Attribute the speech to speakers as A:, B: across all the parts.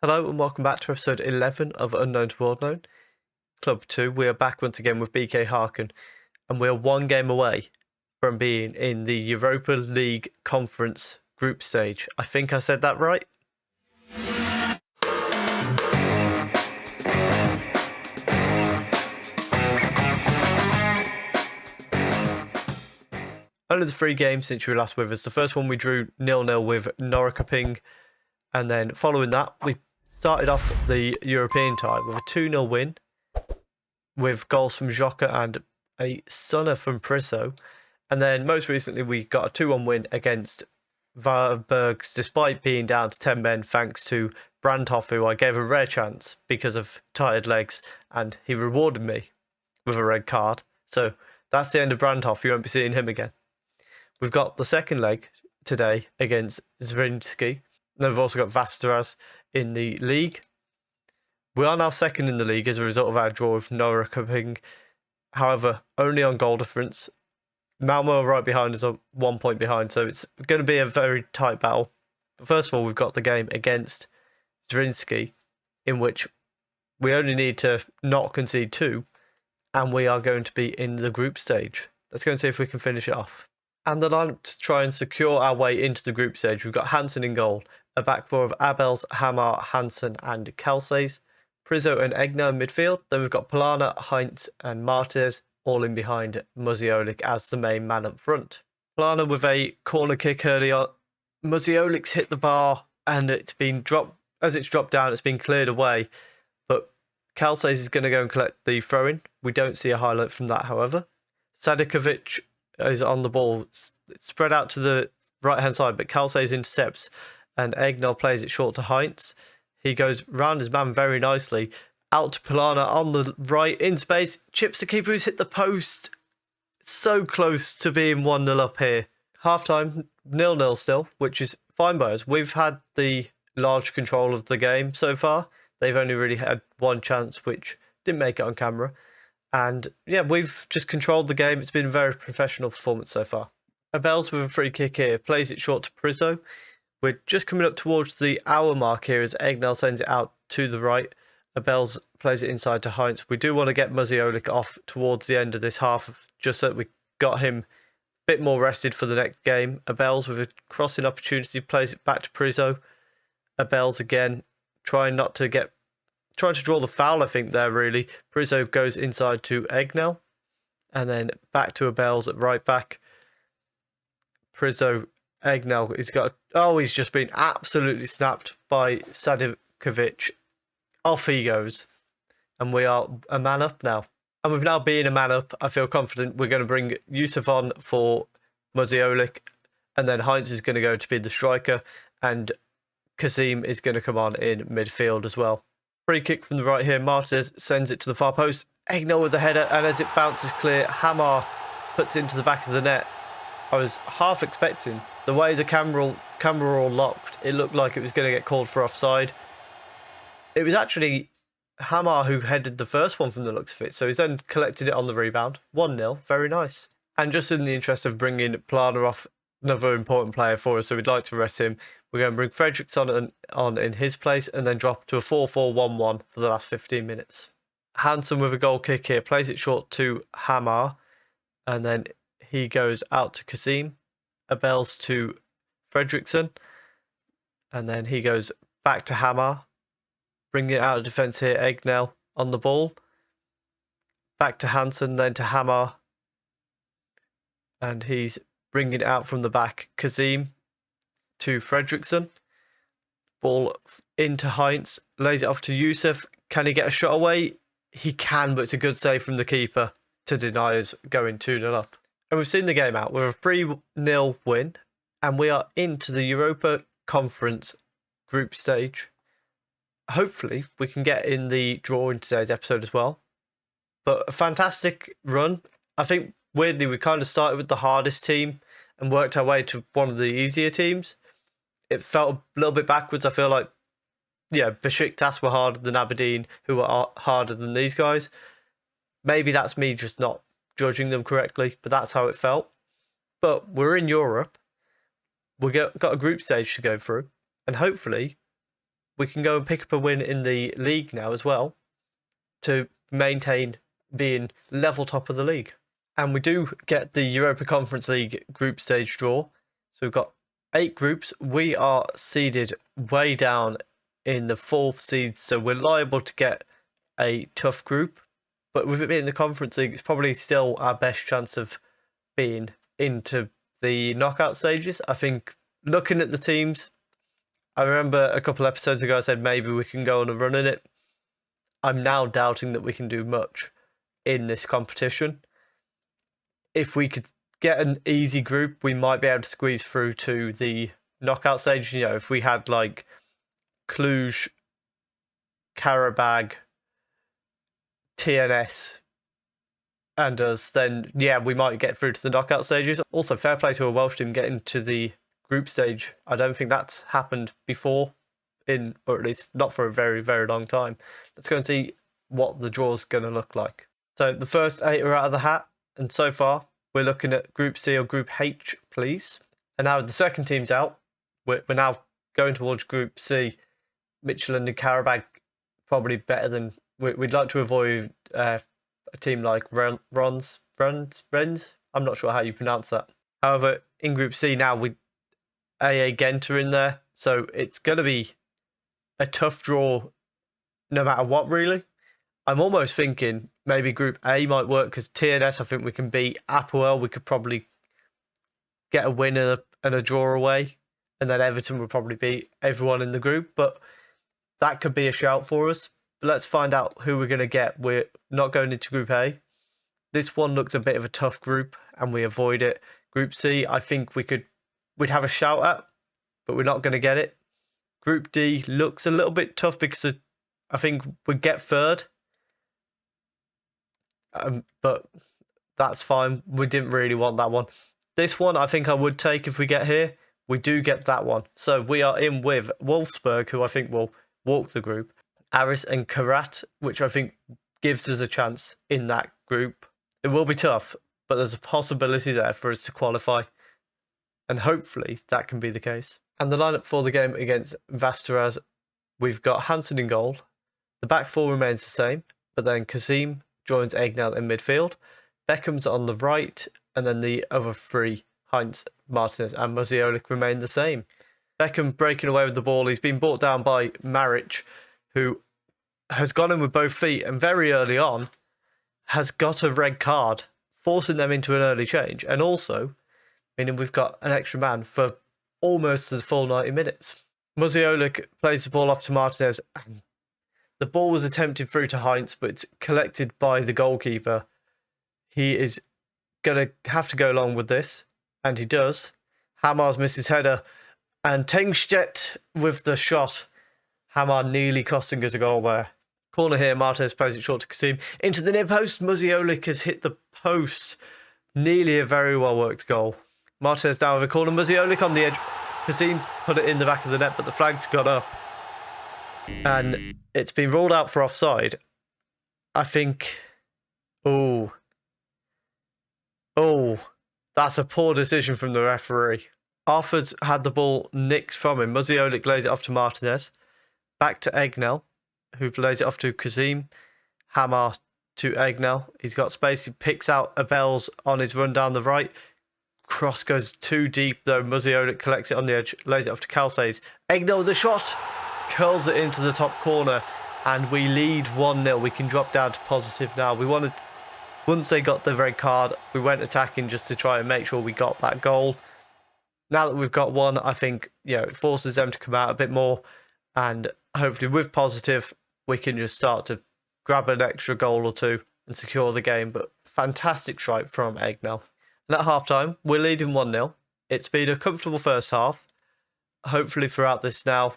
A: Hello and welcome back to episode 11 of Unknown to World Known, Club 2. We are back once again with BK HACKEN, and we are one game away from being in the Europa League Conference group stage. I think I said that right. Only the 3 games since you were last with us. The first one we drew 0-0 with Norrköping, and then following that we started off the European tie with a 2-0 win with goals from Joker and a stunner from Priso. And then most recently we got a 2-1 win against Varbergs despite being down to 10 men thanks to Brandhoff, who I gave a rare chance because of tired legs, and he rewarded me with a red card. So that's the end of Brandhoff. You won't be seeing him again. We've got the second leg today against Zrinski. Then we've also got Vasteras in the league. We are now second in the league as a result of our draw with Norrköping. However, only on goal difference. Malmo are right behind us, 1 point behind, so it's going to be a very tight battle. But first of all, we've got the game against Zrinski, in which we only need to not concede 2, and we are going to be in the group stage. Let's go and see if we can finish it off. And the lineup to try and secure our way into the group stage, we've got Hansen in goal, a back four of Abels, Hamar, Hansen and Kalses, Priso and Egner in midfield. Then we've got Polana, Heinz and Martes all in behind Muziolik as the main man up front. Polana with a corner kick early on. Muziolik's hit the bar and it's been dropped. As it's dropped down, it's been cleared away. But Kalses is going to go and collect the throw-in. We don't see a highlight from that, however. Sadikovic is on the ball. It's spread out to the right-hand side, but Kalses intercepts and Egner plays it short to Heinz. He goes round his man very nicely. Out to Polana on the right, in space. Chips the keeper who's hit the post. It's so close to being 1-0 up here. Half-time, 0-0 still, which is fine by us. We've had the large control of the game so far. They've only really had one chance, which didn't make it on camera. And yeah, we've just controlled the game. It's been a very professional performance so far. Abels with a free kick here, plays it short to Priso. We're just coming up towards the hour mark here as Egner sends it out to the right. Abels plays it inside to Heinz. We do want to get Muziolik off towards the end of this half, just so that we got him a bit more rested for the next game. Abels with a crossing opportunity, plays it back to Priso. Abels again, trying to draw the foul, I think, there, really. Priso goes inside to Egner, and then back to Abels at right back. Priso, Egner, he's just been absolutely snapped by Sadikovic. Off he goes, and we are a man up now. And with now being a man up, I feel confident we're going to bring Yusuf on for Muziolik, and then Heinz is going to go to be the striker, and Kazim is going to come on in midfield as well. Free kick from the right here. Martes sends it to the far post. Egner with the header, and as it bounces clear, Hamar puts it into the back of the net. I was half expecting, the way the camera all locked, it looked like it was going to get called for offside. It was actually Hamar who headed the first one from the looks of it, so he's then collected it on the rebound. 1-0, very nice. And just in the interest of bringing Plana off, another important player for us, so we'd like to rest him, we're going to bring Fredriksson on in his place and then drop to a 4-4-1-1 for the last 15 minutes. Hansen with a goal kick here, plays it short to Hamar, and then he goes out to Kazim. Abels to Fredriksson, and then he goes back to Hamar. Bringing it out of defence here, Egner on the ball. Back to Hansen, then to Hamar. And he's bringing it out from the back. Kazim to Fredriksson. Ball into Heinz. Lays it off to Yusuf. Can he get a shot away? He can, but it's a good save from the keeper to deny us going 2-0 up. And we've seen the game out. We're a 3-0 win. And we are into the Europa Conference group stage. Hopefully, we can get in the draw in today's episode as well. But a fantastic run. I think, weirdly, we kind of started with the hardest team and worked our way to one of the easier teams. It felt a little bit backwards. I feel like, Besiktas were harder than Aberdeen, who were harder than these guys. Maybe that's me just not judging them correctly, but that's how it felt. But we're in Europe. We've got a group stage to go through, and hopefully we can go and pick up a win in the league now as well to maintain being level top of the league. And we do get the Europa Conference League group stage draw. So we've got 8 groups. We are seeded way down in the 4th seed, so we're liable to get a tough group. But with it being the Conference League, it's probably still our best chance of being into the knockout stages. I think looking at the teams, I remember a couple episodes ago I said maybe we can go on a run in it. I'm now doubting that we can do much in this competition. If we could get an easy group, we might be able to squeeze through to the knockout stage. You know, if we had like Cluj, Karabag, TNS, and us, then yeah, we might get through to the knockout stages. Also, fair play to a Welsh team getting to the group stage. I don't think that's happened before, or at least not for a very, very long time. Let's go and see what the draw's going to look like. So the first 8 are out of the hat, and so far we're looking at Group C or Group H, please. And now the second team's out. We're now going towards Group C. Midtjylland and Karabag probably better than... We'd like to avoid a team like Rennes. I'm not sure how you pronounce that. However, in Group C now, we AA Ghent are in there, so it's going to be a tough draw no matter what, really. I'm almost thinking maybe Group A might work, because TNS I think we can beat. Apoel we could probably get a win and a draw away, and then Everton would probably beat everyone in the group, but that could be a shout for us. But let's find out who we're going to get. We're not going into Group A. This one looks a bit of a tough group, and we avoid it. Group C, I think we'd have a shout at, but we're not going to get it. Group D looks a little bit tough because I think we'd get third. But that's fine. We didn't really want that one. This one I think I would take if we get here. We do get that one. So we are in with Wolfsburg, who I think will walk the group. Aris and Karat, which I think gives us a chance in that group. It will be tough, but there's a possibility there for us to qualify. And hopefully that can be the case. And the lineup for the game against Vasteras, we've got Hansen in goal. The back 4 remains the same, but then Kazim joins Egnell in midfield. Beckham's on the right, and then the other 3, Heinz, Martinez and Muziolik, remain the same. Beckham breaking away with the ball. He's been brought down by Maric, who has gone in with both feet and very early on has got a red card, forcing them into an early change, and also meaning we've got an extra man for almost the full 90 minutes. Muziolik plays the ball off to Martinez. The ball was attempted through to Heinz, but it's collected by the goalkeeper. He is going to have to go along with this, and he does. Hamar's missed his header, and Tengstedt with the shot. Hamar nearly costing us a goal there. Corner here, Martinez plays it short to Kasim. Into the near post, Muziolik has hit the post. Nearly a very well worked goal. Martinez down with a corner, Muziolik on the edge. Kasim put it in the back of the net, but the flag's got up. And it's been ruled out for offside. I think... Oh, that's a poor decision from the referee. Arford's had the ball nicked from him. Muziolik lays it off to Martinez. Back to Egnell, who plays it off to Kazim. Hamar to Egnell. He's got space. He picks out Abels on his run down the right. Cross goes too deep, though. Muziolik collects it on the edge, lays it off to Calces. Egnell with the shot. Curls it into the top corner, and we lead 1-0. We can drop down to positive now. Once they got the red card, we went attacking just to try and make sure we got that goal. Now that we've got one, I think it forces them to come out a bit more, and hopefully with positive, we can just start to grab an extra goal or two and secure the game. But fantastic strike from Egnell. And at half-time, we're leading 1-0. It's been a comfortable first half. Hopefully throughout this now,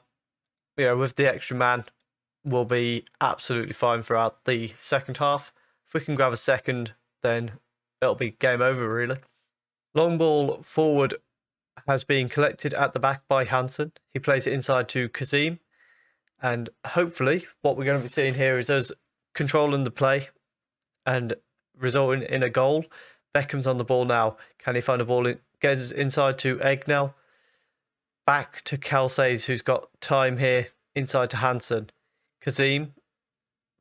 A: with the extra man, we'll be absolutely fine throughout the second half. If we can grab a second, then it'll be game over, really. Long ball forward has been collected at the back by Hansen. He plays it inside to Kazim. And hopefully what we're going to be seeing here is us controlling the play and resulting in a goal. Beckham's on the ball now. Can he find a ball? Gets inside to Egnell. Back to Calces, who's got time here. inside to Hansen. Kazim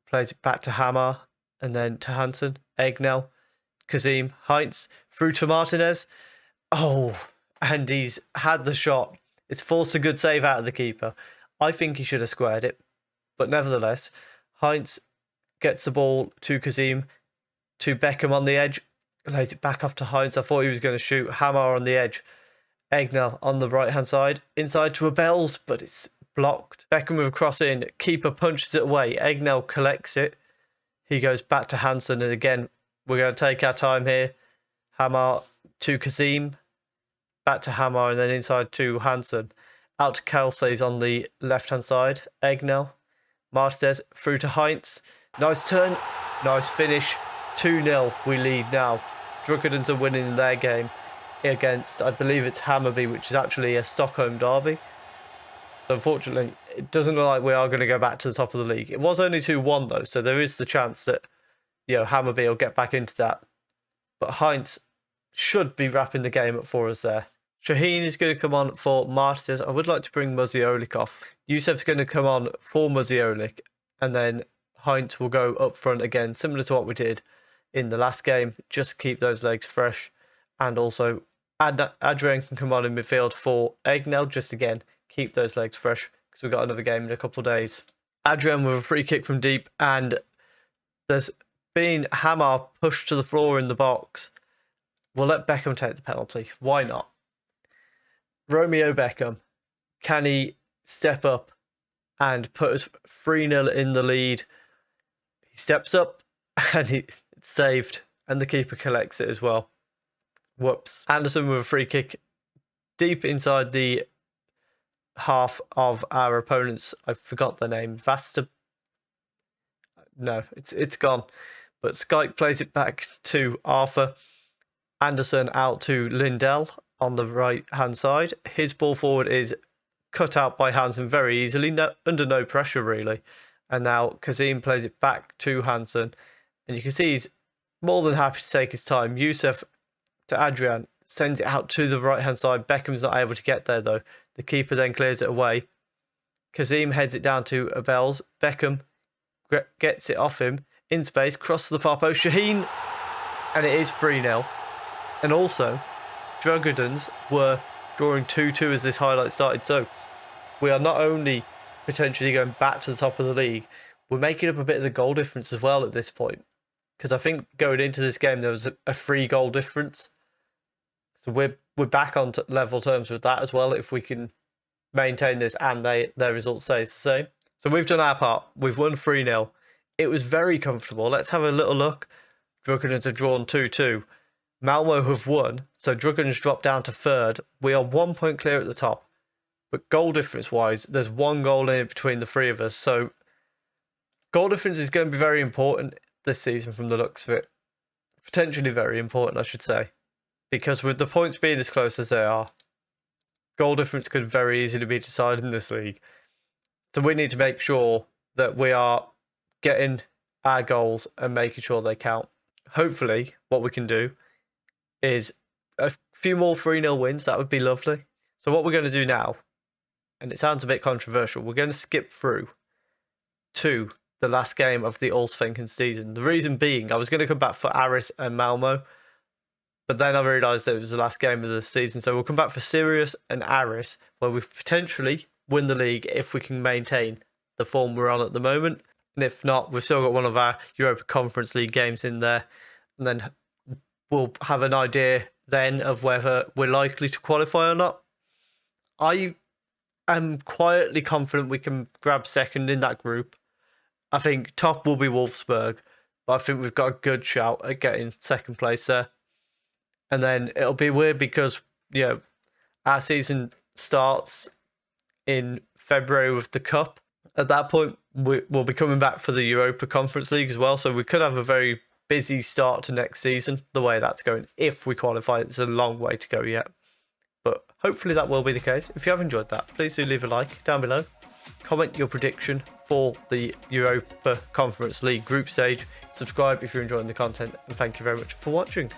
A: plays it back to Hammer and then to Hansen. Egnell, Kazim, Heinz, through to Martinez. Oh, and he's had the shot. It's forced a good save out of the keeper. I think he should have squared it. But nevertheless, Heinz gets the ball to Kazim, to Beckham on the edge. Lays it back off to Heinz. I thought he was going to shoot. Hammer on the edge. Egnell on the right-hand side. Inside to Abels, but it's blocked. Beckham with a cross in. Keeper punches it away. Egnell collects it. He goes back to Hansen. And again, we're going to take our time here. Hammer to Kazim. Back to Hammer and then inside to Hansen. Out to Kelsey's on the left-hand side. Egnell. Martinez through to Heinz. Nice turn. Nice finish. 2-0 we lead now. Drukkedens are winning in their game against, I believe it's Hammarby, which is actually a Stockholm derby. So unfortunately, it doesn't look like we are going to go back to the top of the league. It was only 2-1 though, so there is the chance that, you know, Hammarby will get back into that. But Heinz should be wrapping the game up for us there. Shaheen is going to come on for Martinez. I would like to bring Muziolik off. Yusef's going to come on for Muziolik, and then Heinz will go up front again, similar to what we did in the last game. Just keep those legs fresh. And also, Adrian can come on in midfield for Egnell. Just again, keep those legs fresh because we've got another game in a couple of days. Adrian with a free kick from deep, and there's been Hammer pushed to the floor in the box. We'll let Beckham take the penalty. Why not? Romeo Beckham, can he step up and put us 3-0 in the lead? He steps up and it's saved, and the keeper collects it as well. Whoops. Anderson with a free kick deep inside the half of our opponents. I forgot the name. Vasta. No, it's gone. But Skype plays it back to Arthur. Anderson out to Lindell on the right-hand side. His ball forward is cut out by Hansen very easily, under no pressure really. And now Kazim plays it back to Hansen. And you can see he's more than happy to take his time. Yusef to Adrian, sends it out to the right-hand side. Beckham's not able to get there though. The keeper then clears it away. Kazim heads it down to Abels. Beckham gets it off him. In space, cross to the far post. Shaheen, and it is 3-0. And also, Drukkedens were drawing 2-2 as this highlight started. So we are not only potentially going back to the top of the league, we're making up a bit of the goal difference as well at this point. Because I think going into this game, there was a 3-goal difference. So we're back on level terms with that as well, if we can maintain this and their result stays the same. So we've done our part. We've won 3-0. It was very comfortable. Let's have a little look. Drukkedens have drawn 2-2. Malmo have won, so Drukkedens dropped down to third. We are 1 point clear at the top. But goal difference-wise, there's 1 goal in between the three of us. So goal difference is going to be very important this season from the looks of it. Potentially very important, I should say. Because with the points being as close as they are, goal difference could very easily be decided in this league. So we need to make sure that we are getting our goals and making sure they count. Hopefully, what we can do is a few more 3-0 wins. That would be lovely. So what we're going to do now, and it sounds a bit controversial, we're going to skip through to the last game of the Allsvenskan season. The reason being, I was going to come back for Aris and Malmo, but then I realised that it was the last game of the season. So we'll come back for Sirius and Aris, where we potentially win the league if we can maintain the form we're on at the moment. And if not, we've still got one of our Europa Conference League games in there. And then we'll have an idea then of whether we're likely to qualify or not. I am quietly confident we can grab second in that group. I think top will be Wolfsburg, but I think we've got a good shout at getting second place there. And then it'll be weird because, you know, our season starts in February with the Cup. At that point, we'll be coming back for the Europa Conference League as well. So we could have a very busy start to next season, the way that's going. If we qualify, it's a long way to go yet. But hopefully that will be the case. If you have enjoyed that, please do leave a like down below. Comment your prediction for the Europa Conference League group stage. Subscribe if you're enjoying the content. And thank you very much for watching.